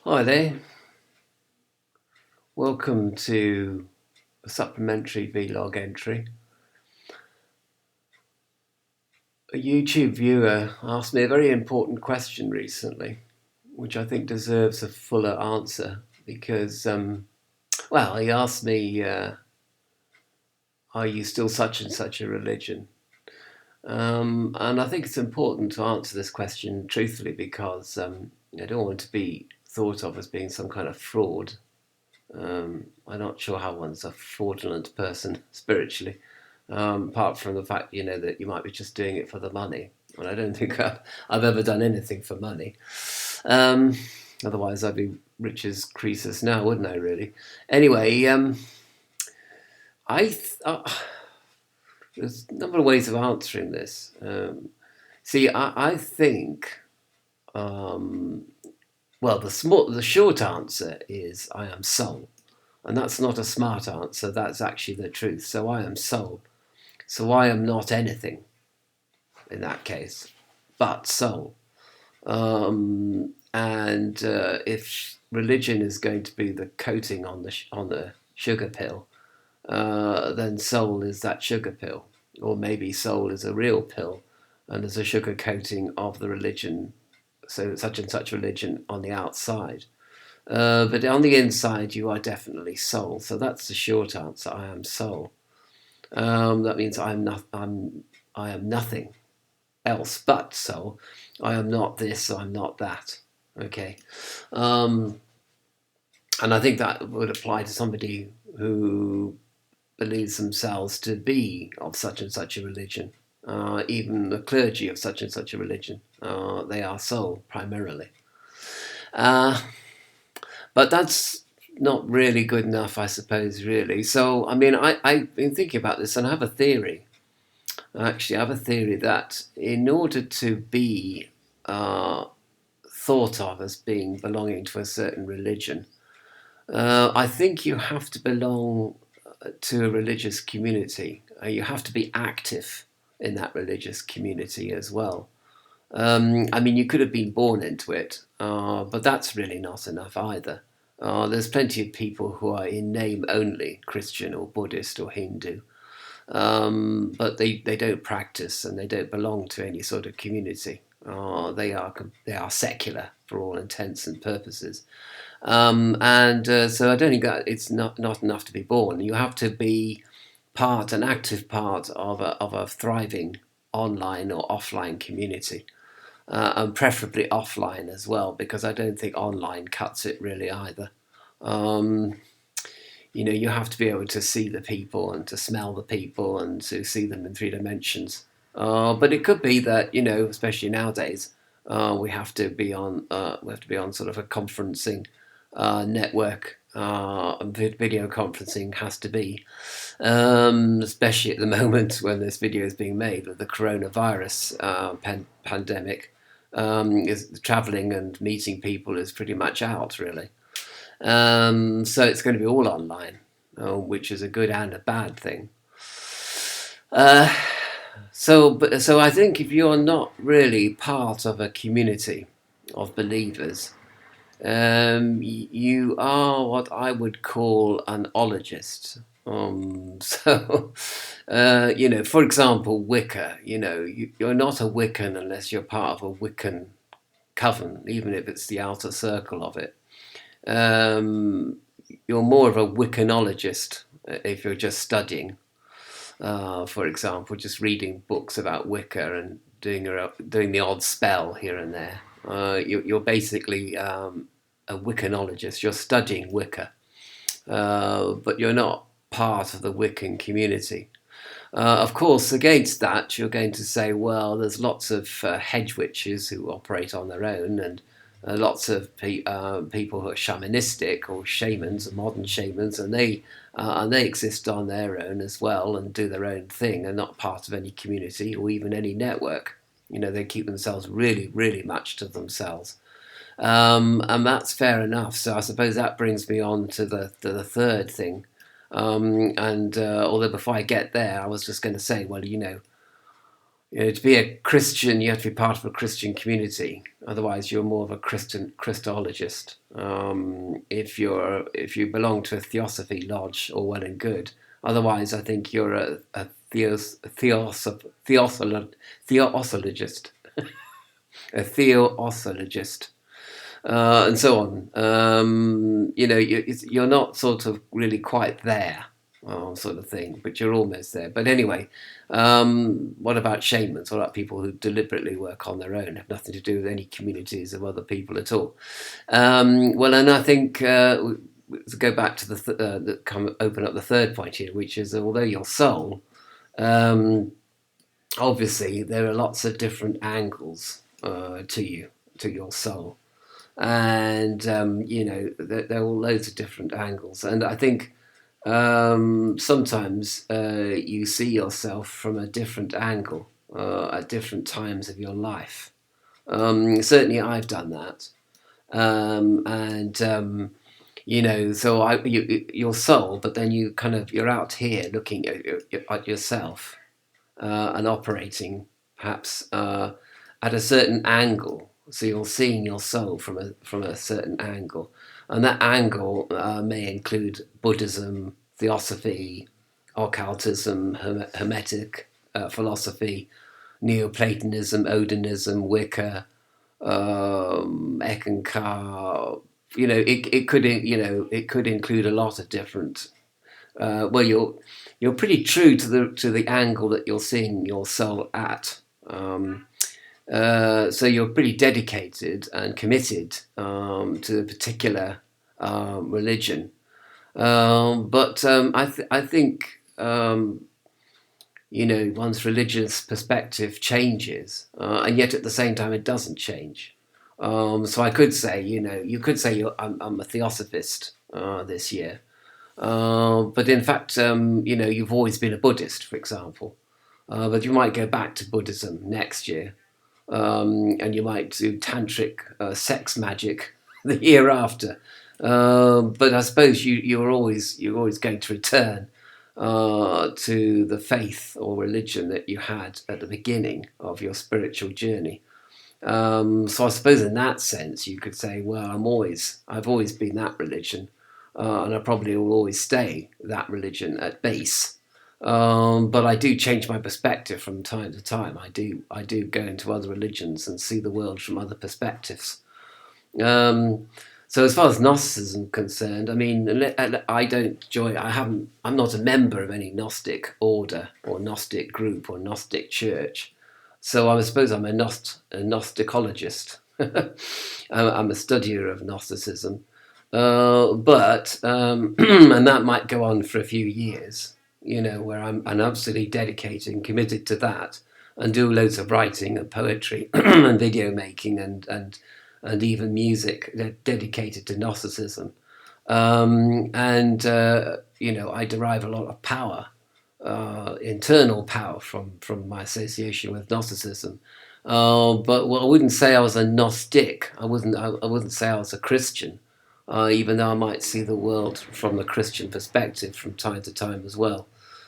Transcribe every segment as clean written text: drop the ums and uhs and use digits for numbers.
Hi there, welcome to a supplementary vlog entry. A YouTube viewer asked me a very important question recently, which I think deserves a fuller answer because, he asked me, are you still such and such a religion? And I think it's important to answer this question truthfully because I don't want to be thought of as being some kind of fraud. I'm not sure how one's a fraudulent person spiritually, apart from the fact, that you might be just doing it for the money. And I don't think I've ever done anything for money. Um, Otherwise, I'd be rich as Croesus now, wouldn't I, really? Anyway, I th- there's a number of ways of answering this. I think, um, the short answer is I am soul. And that's not a smart answer, that's actually the truth. So I am soul. So I am not anything in that case, but soul. And if religion is going to be the coating on the sugar pill, then soul is that sugar pill, or maybe soul is a real pill, and there's a sugar coating of the religion, so such and such religion on the outside. But on the inside, you are definitely soul. So that's the short answer. I am soul. That means I am nothing else but soul. I am not this. I'm not that. Okay, um, and I think that would apply to somebody who believes themselves to be of such and such a religion. Even the clergy of such and such a religion, they are soul primarily. Uh, But that's not really good enough, I suppose, really. So, I've been thinking about this and I have a theory. Actually, I have a theory that in order to be uh, thought of as being belonging to a certain religion, I think you have to belong to a religious community. You have to be active in that religious community as well. You could have been born into it, but that's really not enough either. There's plenty of people who are in name only Christian or Buddhist or Hindu, but they don't practice and they don't belong to any sort of community. They are secular for all intents and purposes, so I don't think that it's not enough to be born. You have to be an active part of a thriving online or offline community, and preferably offline as well, because I don't think online cuts it really either. Um, you have to be able to see the people and to smell the people and to see them in three dimensions. But it could be that, especially nowadays, we have to be on sort of a conferencing network. Video conferencing has to be, especially at the moment when this video is being made with the coronavirus pandemic. Is traveling and meeting people is pretty much out, really. So it's going to be all online, which is a good and a bad thing. Uh, so I think if you're not really part of a community of believers, you are what I would call an ologist. For example, Wicca. You're not a Wiccan unless you're part of a Wiccan coven, even if it's the outer circle of it. Um, you're more of a Wiccanologist if you're just studying. For example, just reading books about Wicca and doing the odd spell here and there. You're basically a Wiccanologist. You're studying Wicca, but you're not part of the Wiccan community. Of course, against that, you're going to say, well, there's lots of hedge witches who operate on their own, and lots of people who are shamanistic or shamans, modern shamans, and they exist on their own as well and do their own thing and not part of any community or even any network. They keep themselves really, really much to themselves. And that's fair enough. So I suppose that brings me on to the third thing. And although before I get there, I was just going to say, well, To be a Christian, you have to be part of a Christian community. Otherwise, you're more of a Christologist. If you belong to a Theosophy lodge, all well and good. Otherwise, I think you're a theosologist, a theosologist, and so on. You're not sort of really quite there, sort of thing, but you're almost there. But anyway, what about shamans? What about people who deliberately work on their own, have nothing to do with any communities of other people at all? And I think to go back to open up the third point here, which is although your soul, obviously there are lots of different angles to your soul. And there are all loads of different angles, and I think sometimes you see yourself from a different angle at different times of your life. Certainly, I've done that, so your soul, but then you're out here looking at yourself and operating perhaps at a certain angle. So you're seeing your soul from a certain angle, and that angle may include Buddhism, Theosophy, occultism, Hermetic philosophy, Neoplatonism, Odinism, Wicca, Eckankar. It could include a lot of different. You're pretty true to the angle that you're seeing your soul at. So you're pretty dedicated and committed to a particular religion. I think one's religious perspective changes, and yet at the same time it doesn't change. So I could say, you could say I'm a theosophist this year, but in fact, you've always been a Buddhist, for example. But you might go back to Buddhism next year, and you might do tantric sex magic the year after. But I suppose you're always going to return to the faith or religion that you had at the beginning of your spiritual journey. So I suppose in that sense you could say, well, I've always been that religion, and I probably will always stay that religion at base. But I do change my perspective from time to time. I do go into other religions and see the world from other perspectives. So as far as Gnosticism is concerned, I mean, I don't join. I'm not a member of any Gnostic order or Gnostic group or Gnostic church. So I suppose I'm a Gnosticologist. I'm a studier of Gnosticism, but and that might go on for a few years. Where I'm absolutely dedicated and committed to that, and do loads of writing and poetry and video making and even music dedicated to Gnosticism. I derive a lot of power, internal power from my association with Gnosticism. But I wouldn't say I was a Gnostic. I wouldn't say I was a Christian, even though I might see the world from a Christian perspective from time to time as well.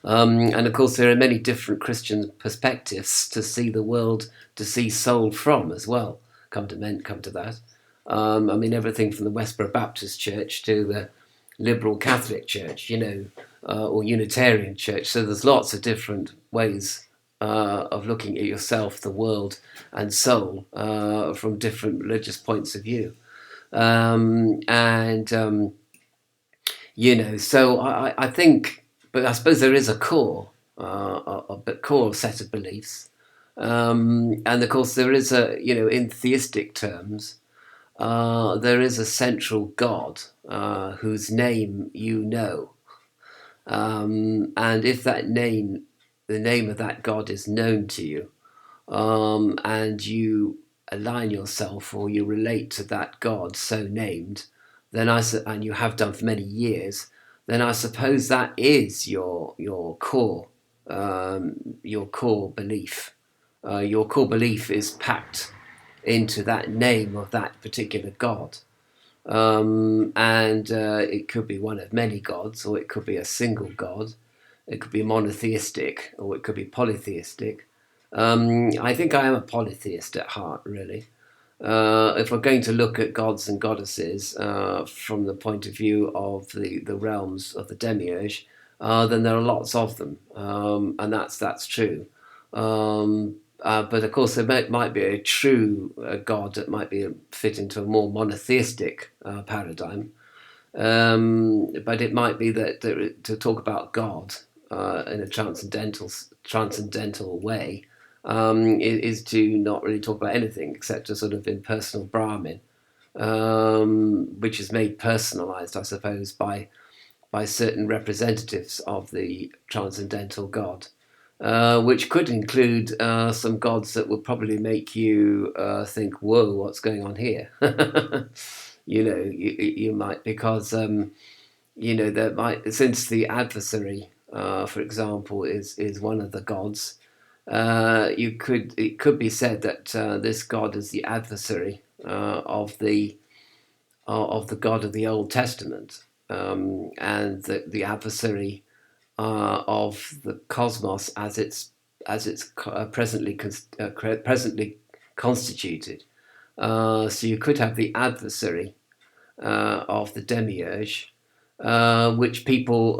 And of course, there are many different Christian perspectives to see the world, to see soul from as well. Come to that. Everything from the Westboro Baptist Church to the Liberal Catholic Church, or Unitarian Church. So there's lots of different ways of looking at yourself, the world, and soul from different religious points of view. So I think. But I suppose there is a core set of beliefs, and of course there is in theistic terms, there is a central God whose name you know, and if the name of that God is known to you, and you align yourself or you relate to that God so named, and you have done for many years. Then I suppose that is your core belief. Your core belief is packed into that name of that particular God, and it could be one of many gods, or it could be a single God. It could be monotheistic, or it could be polytheistic. I think I am a polytheist at heart, really. If we're going to look at gods and goddesses from the point of view of the realms of the demiurge, then there are lots of them, and that's true. But of course, there might be a true god that might be fit into a more monotheistic paradigm. But it might be that to talk about God in a transcendental way is to not really talk about anything except a sort of impersonal Brahmin, which is made personalized, I suppose, by certain representatives of the transcendental God. Which could include some gods that would probably make you think, "Whoa, what's going on here?" You might, because there might, since the adversary, for example, is one of the gods. It could be said that this god is the adversary of the God of the Old Testament, and the adversary of the cosmos as it's presently constituted. So you could have the adversary of the demiurge, which people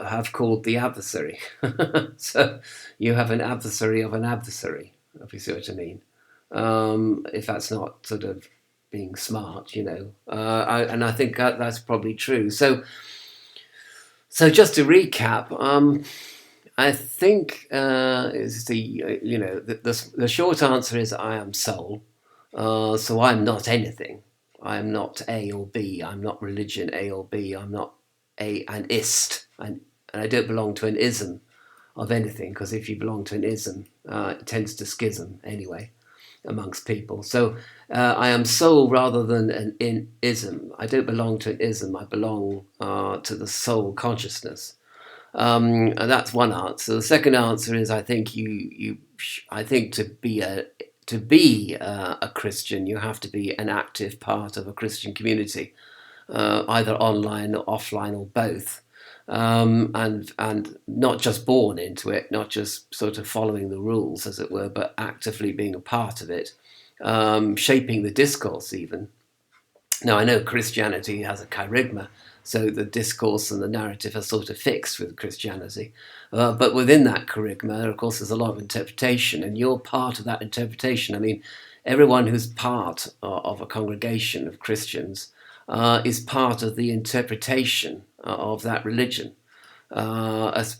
have called the adversary. So you have an adversary of an adversary, if you see what I mean. If that's not sort of being smart, and I think that's probably true. So just to recap, I think is the short answer is I am soul. So I'm not anything. I'm not A or B. I'm not religion A or B. I'm not an ist, and I don't belong to an ism of anything, because if you belong to an ism, it tends to schism anyway amongst people. So I am soul rather than an ism. I don't belong to an ism. I belong to the soul consciousness. And that's one answer. The second answer is I think I think to be a Christian, you have to be an active part of a Christian community, either online or offline or both, and not just born into it, not just sort of following the rules, as it were, but actively being a part of it, shaping the discourse even. Now, I know Christianity has a charisma, so the discourse and the narrative are sort of fixed with Christianity. But within that charisma, of course, there's a lot of interpretation, and you're part of that interpretation. I mean, everyone who's part of a congregation of Christians is part of the interpretation of that religion as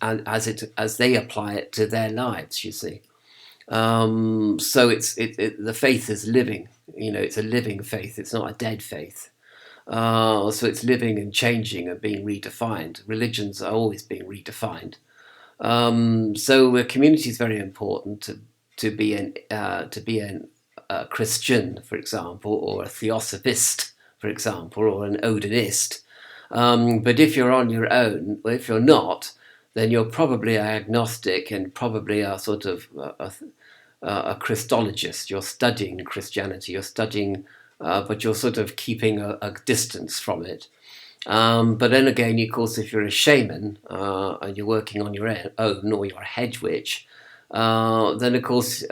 they apply it to their lives, you see. So the faith is living. It's a living faith. It's not a dead faith. So it's living and changing and being redefined. Religions are always being redefined. So a community is very important to be a Christian, for example, or a theosophist, for example, or an Odinist. But if you're on your own, or if you're not, then you're probably agnostic and probably a sort of a Christologist. You're studying Christianity. You're studying, but you're sort of keeping a distance from it. But then again, of course, if you're a shaman and you're working on your own, or you're a hedge witch, then of course,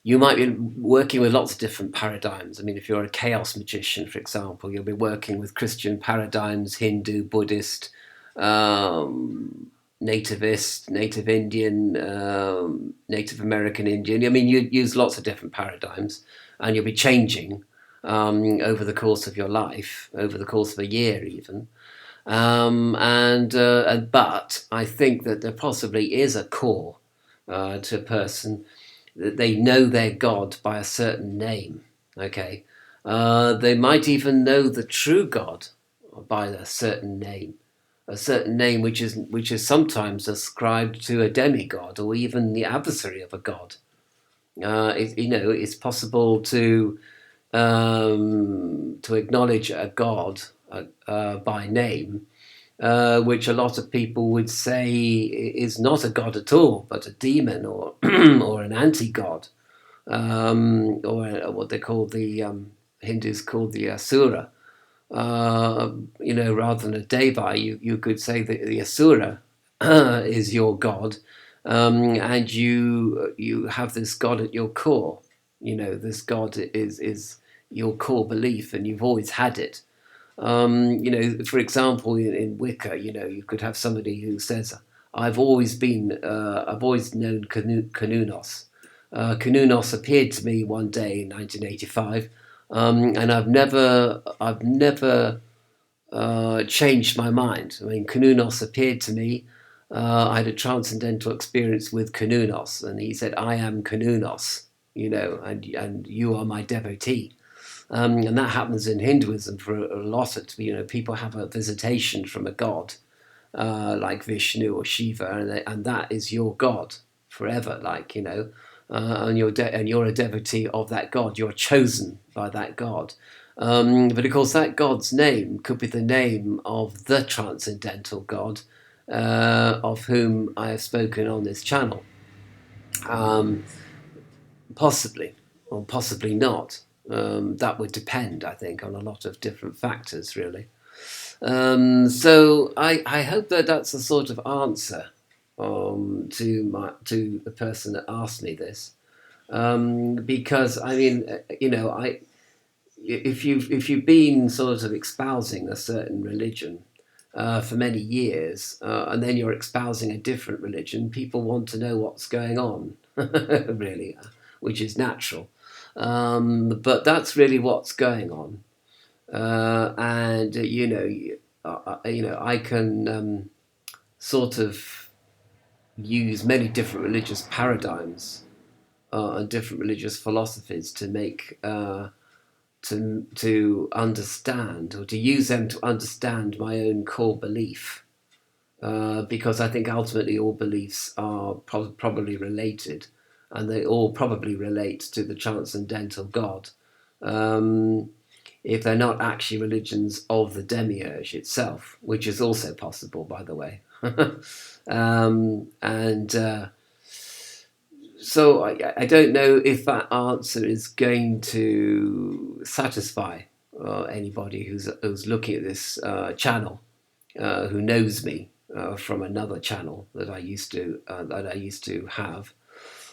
you might be working with lots of different paradigms. I mean, if you're a chaos magician, for example, you'll be working with Christian paradigms, Hindu, Buddhist, nativist, native Indian, Native American Indian. I mean, you use lots of different paradigms, and you'll be changing over the course of your life, over the course of a year even. But I think that there possibly is a core to a person, that they know their God by a certain name. Okay, they might even know the true God by a certain name. A certain name which is sometimes ascribed to a demigod or even the adversary of a god. It's possible to acknowledge a god by name, which a lot of people would say is not a god at all, but a demon or or an anti-god, or what they call the Hindus call the asura. Rather than a Devi, you could say that the Asura is your god, and you have this God at your core. This God is your core belief, and you've always had it. For example, in Wicca, you could have somebody who says, I've always known Kanunos. Kanunos appeared to me one day in 1985, and I've never changed my mind. I mean, Kanunos appeared to me. I had a transcendental experience with Kanunos, and he said, I am Kanunos, and you are my devotee. And that happens in Hinduism for a lot of, people have a visitation from a god, like Vishnu or Shiva, and that is your god forever, and you're a devotee of that god. You're chosen by that god. But of course, that god's name could be the name of the transcendental God, of whom I have spoken on this channel. Possibly, or possibly not. That would depend, I think, on a lot of different factors, really. So I hope that that's a sort of answer to the person that asked me this, because I mean, if you've been sort of espousing a certain religion for many years, and then you're espousing a different religion, people want to know what's going on, really, which is natural. But that's really what's going on, and I can sort of use many different religious paradigms and different religious philosophies to make to understand, or to use them to understand my own core belief, because I think ultimately all beliefs are probably related, and they all probably relate to the transcendental God, if they're not actually religions of the demiurge itself, which is also possible, by the way. And so I don't know if that answer is going to satisfy anybody who's looking at this channel, who knows me from another channel that I used to have,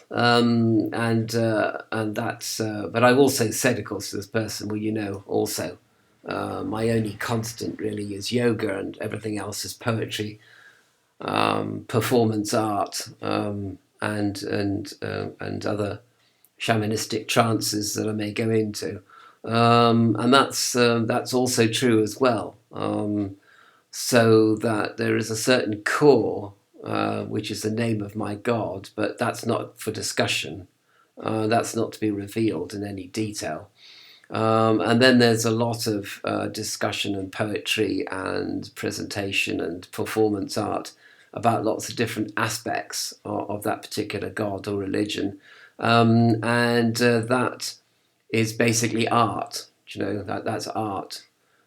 and that's. But I've also said, of course, to this person, well, also, my only constant really is yoga, and everything else is poetry, performance art, and other shamanistic trances that I may go into, and that's also true as well. So that there is a certain core, which is the name of my God, but that's not for discussion. That's not to be revealed in any detail. And then there's a lot of discussion and poetry and presentation and performance art about lots of different aspects of that particular god or religion. And that is basically art. That's art,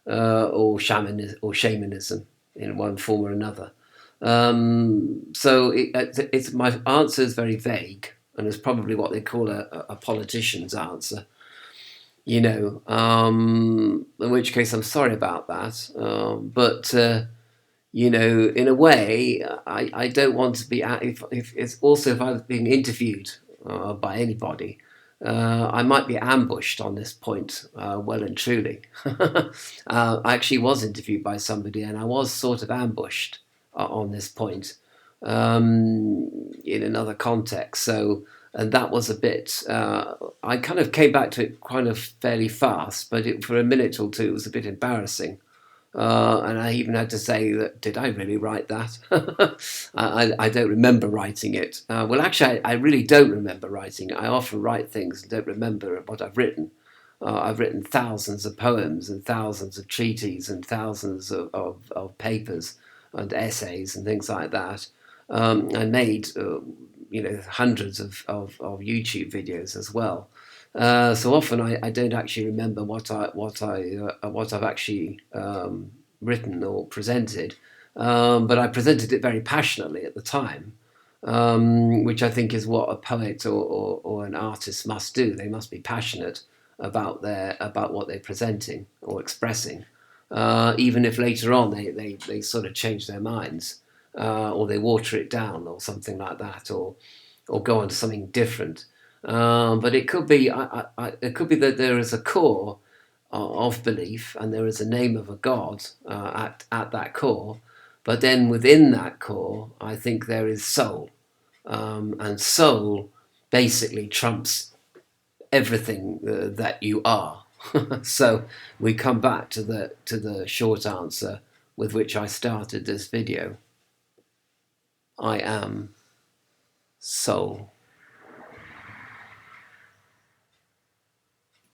or shamanism in one form or another. So it's my answer is very vague, and it's probably what they call a politician's answer. In which case I'm sorry about that. But in a way, I don't want to be. If it's also if I've been interviewed by anybody, I might be ambushed on this point, well and truly. I actually was interviewed by somebody, and I was sort of ambushed on this point in another context. So, and that was a bit. I kind of came back to it kind of fairly fast, but for a minute or two, it was a bit embarrassing. And I even had to say that, did I really write that? I don't remember writing it. Well, actually, I really don't remember writing it. I often write things and don't remember what I've written. I've written thousands of poems and thousands of treatises and thousands of papers and essays and things like that. And made hundreds of YouTube videos as well. So often I don't actually remember what I've actually written or presented, but I presented it very passionately at the time, which I think is what a poet or an artist must do. They must be passionate about what they're presenting or expressing, even if later on they sort of change their minds. or they water it down or something like that, or go on to something different. But it could be it could be that there is a core of belief, and there is a name of a god at that core. But then within that core, I think there is soul, and soul basically trumps everything that you are. So we come back to the short answer with which I started this video. I am soul.